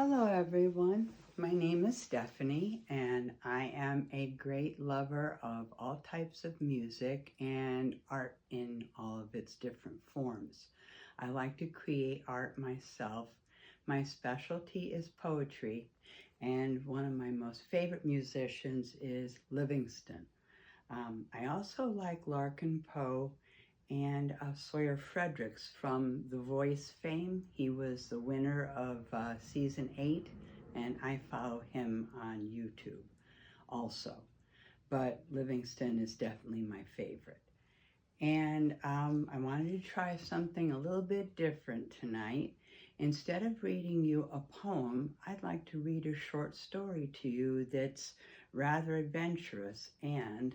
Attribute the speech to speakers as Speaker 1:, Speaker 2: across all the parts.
Speaker 1: Hello everyone, my name is Stephanie and I am a great lover of all types of music and art in all of its different forms. I like to create art myself. My specialty is poetry and one of my most favorite musicians is Livingston. I also like Larkin Poe and Sawyer Fredericks from The Voice fame. He was the winner of season 8 and I follow him on YouTube also. But Livingston is definitely my favorite. And I wanted to try something a little bit different tonight. Instead of reading you a poem, I'd like to read a short story to you that's rather adventurous. And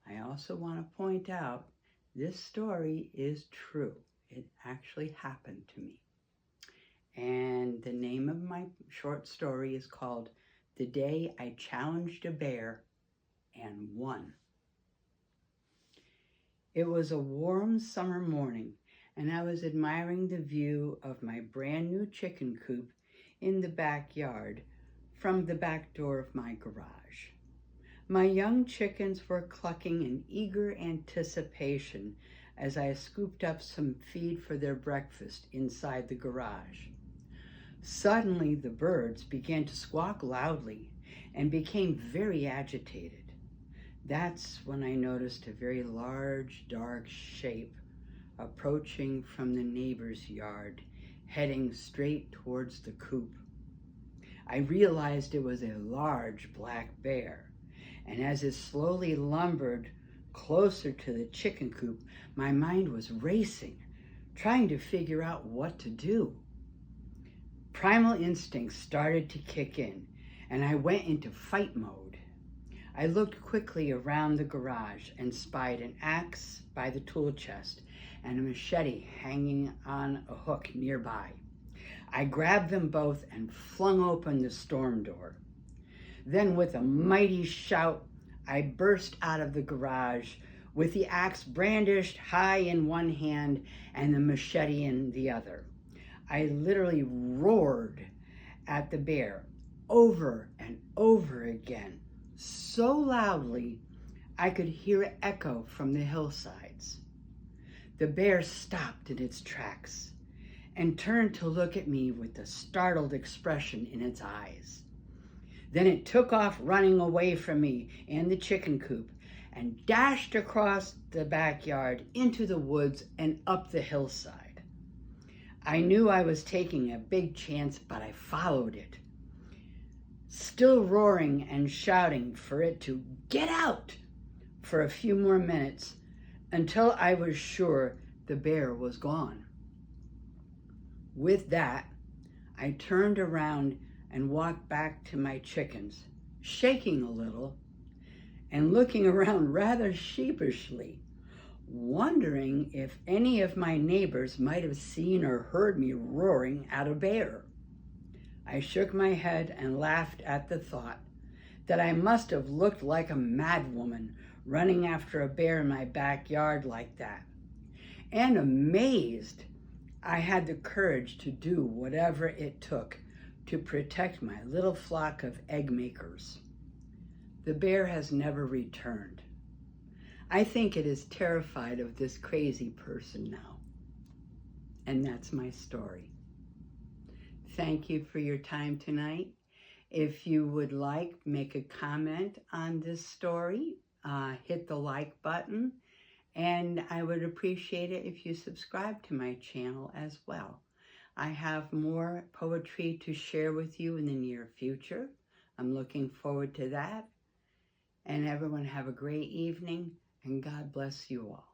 Speaker 1: I also want to point out this story is true. It actually happened to me. And the name of my short story is called The Day I Challenged a Bear and Won. It was a warm summer morning, and I was admiring the view of my brand new chicken coop in the backyard from the back door of my garage. My young chickens were clucking in eager anticipation as I scooped up some feed for their breakfast inside the garage. Suddenly, the birds began to squawk loudly and became very agitated. That's when I noticed a very large, dark shape approaching from the neighbor's yard, heading straight towards the coop. I realized it was a large black bear, and as it slowly lumbered closer to the chicken coop, my mind was racing, trying to figure out what to do. Primal instincts started to kick in, and I went into fight mode. I looked quickly around the garage and spied an axe by the tool chest and a machete hanging on a hook nearby. I grabbed them both and flung open the storm door. Then with a mighty shout, I burst out of the garage with the axe brandished high in one hand and the machete in the other. I literally roared at the bear over and over again, so loudly I could hear it echo from the hillsides. The bear stopped in its tracks and turned to look at me with a startled expression in its eyes. Then it took off running away from me and the chicken coop and dashed across the backyard into the woods and up the hillside. I knew I was taking a big chance, but I followed it, still roaring and shouting for it to get out for a few more minutes until I was sure the bear was gone. With that, I turned around and walked back to my chickens, shaking a little and looking around rather sheepishly, wondering if any of my neighbors might have seen or heard me roaring at a bear. I shook my head and laughed at the thought that I must have looked like a madwoman running after a bear in my backyard like that. And amazed, I had the courage to do whatever it took to protect my little flock of egg makers. The bear has never returned. I think it is terrified of this crazy person now. And that's my story. Thank you for your time tonight. If you would like, make a comment on this story, hit the like button, and I would appreciate it if you subscribe to my channel as well. I have more poetry to share with you in the near future. I'm looking forward to that. And everyone have a great evening, and God bless you all.